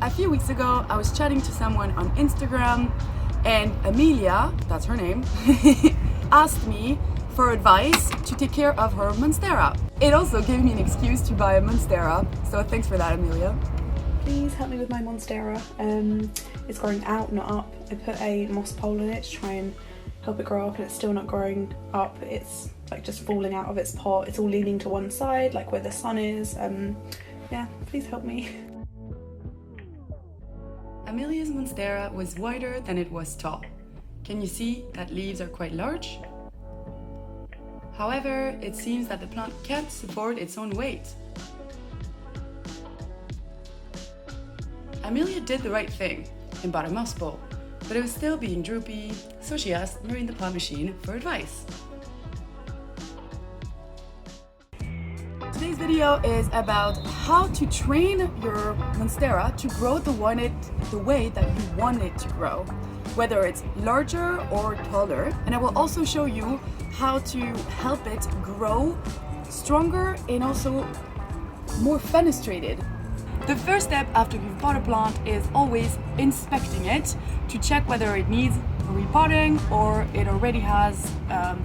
A few weeks ago, I was chatting to someone on Instagram, and Amelia, that's her name, asked me for advice to take care of her Monstera. It also gave me an excuse to buy a Monstera, so thanks for that, Amelia. Please help me with my Monstera. It's growing out, not up. I put a moss pole in it to try and help it grow up, and it's still not growing up. It's like just falling out of its pot. It's all leaning to one side, like where the sun is. Yeah, please help me. Amelia's Monstera was wider than it was tall. Can you see that leaves are quite large? However, it seems that the plant can't support its own weight. Amelia did the right thing and bought a moss pole, but it was still being droopy, so she asked Marine the plant machine for advice. Today's video is about how to train your Monstera to grow the way that you want it to grow, whether it's larger or taller. And I will also show you how to help it grow stronger and also more fenestrated. The first step after you've bought a plant is always inspecting it to check whether it needs repotting or it already has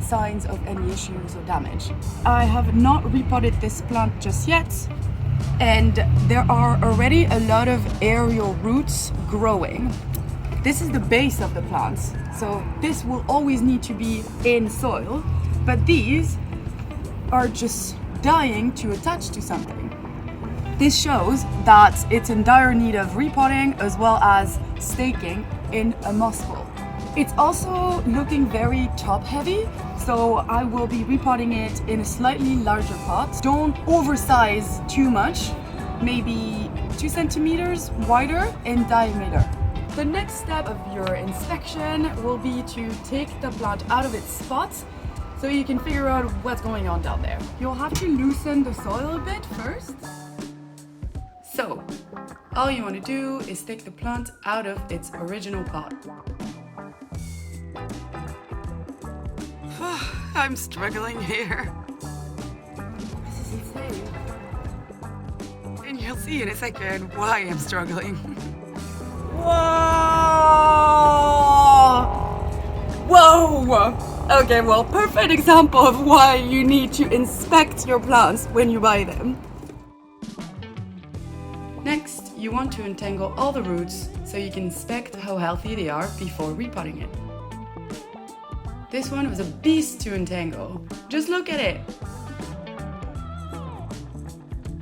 signs of any issues or damage. I have not repotted this plant just yet, and there are already a lot of aerial roots growing. This is the base of the plant, so this will always need to be in soil, but these are just dying to attach to something. This shows that it's in dire need of repotting as well as staking in a moss pole. It's also looking very top heavy, so I will be repotting it in a slightly larger pot. Don't oversize too much, maybe 2 centimeters wider in diameter. The next step of your inspection will be to take the plant out of its spot so you can figure out what's going on down there. You'll have to loosen the soil a bit first. So, all you want to do is take the plant out of its original pot. I'm struggling here. This is insane. And you'll see in a second why I'm struggling. Whoa! Whoa! Okay, well, perfect example of why you need to inspect your plants when you buy them. Next, you want to untangle all the roots so you can inspect how healthy they are before repotting it. This one was a beast to untangle. Just look at it!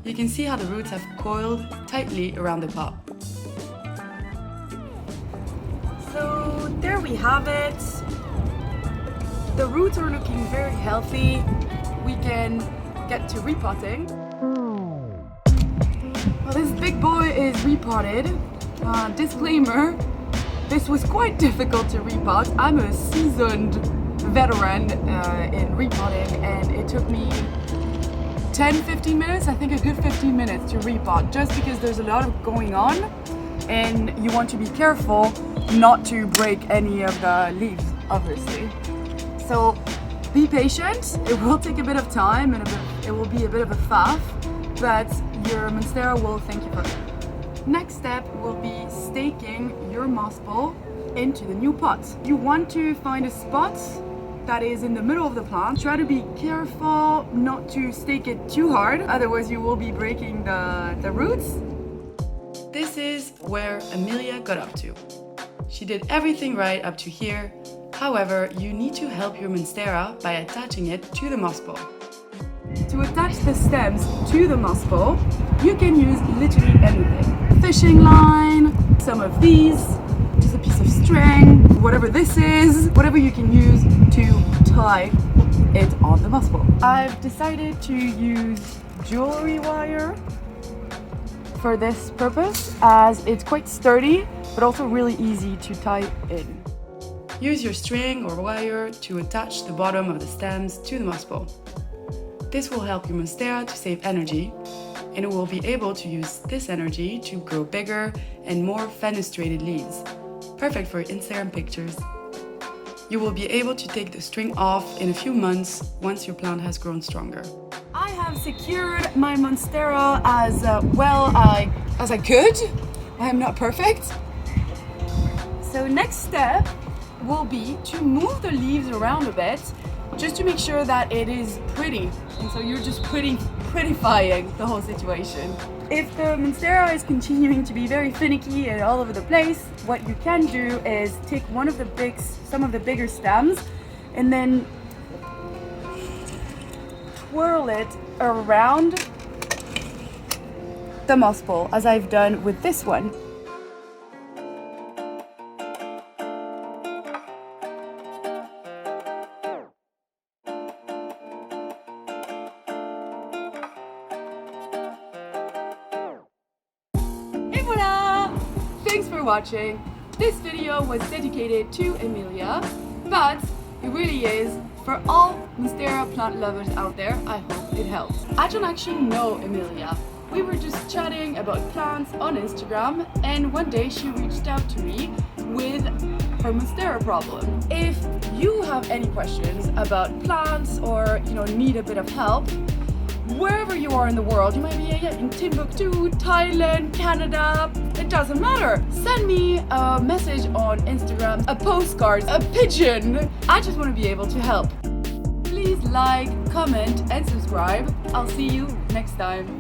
You can see how the roots have coiled tightly around the pot. So there we have it. The roots are looking very healthy. We can get to repotting. Well, this big boy is repotted. Disclaimer, this was quite difficult to repot. I'm a seasoned veteran in repotting, and it took me 10-15 minutes, I think a good 15 minutes to repot, just because there's a lot of going on and you want to be careful not to break any of the leaves, obviously. So be patient, it will take a bit of time and it will be a bit of a faff, but your Monstera will thank you for it. Next step will be staking your moss pole into the new pot. You want to find a spot that is in the middle of the plant. Try to be careful not to stake it too hard, otherwise you will be breaking the roots. This is where Amelia got up to. She did everything right up to here. However, you need to help your Monstera by attaching it to the moss pole. To attach the stems to the moss pole, you can use literally anything. A fishing line, some of these, just a piece of string, whatever this is, whatever you can use to tie it on the moss pole. I've decided to use jewelry wire for this purpose, as it's quite sturdy but also really easy to tie in. Use your string or wire to attach the bottom of the stems to the moss pole. This will help your Monstera to save energy, and it will be able to use this energy to grow bigger and more fenestrated leaves. Perfect for Instagram pictures. You will be able to take the string off in a few months once your plant has grown stronger. I have secured my Monstera as well as I could. I am not perfect. So next step will be to move the leaves around a bit, just to make sure that it is pretty. And so you're just prettifying the whole situation. If the Monstera is continuing to be very finicky and all over the place, what you can do is take some of the bigger stems and then twirl it around the moss ball, as I've done with this one. Et voila! Thanks for watching. This video was dedicated to Amelia, but it really is for all Monstera plant lovers out there. I hope it helps. I don't actually know Amelia. We were just chatting about plants on Instagram, and one day she reached out to me with her Monstera problem. If you have any questions about plants or need a bit of help, wherever you are in the world, you might be in Timbuktu, Thailand, Canada, it doesn't matter. Send me a message on Instagram, a postcard, a pigeon. I just want to be able to help. Please like, comment and subscribe. I'll see you next time.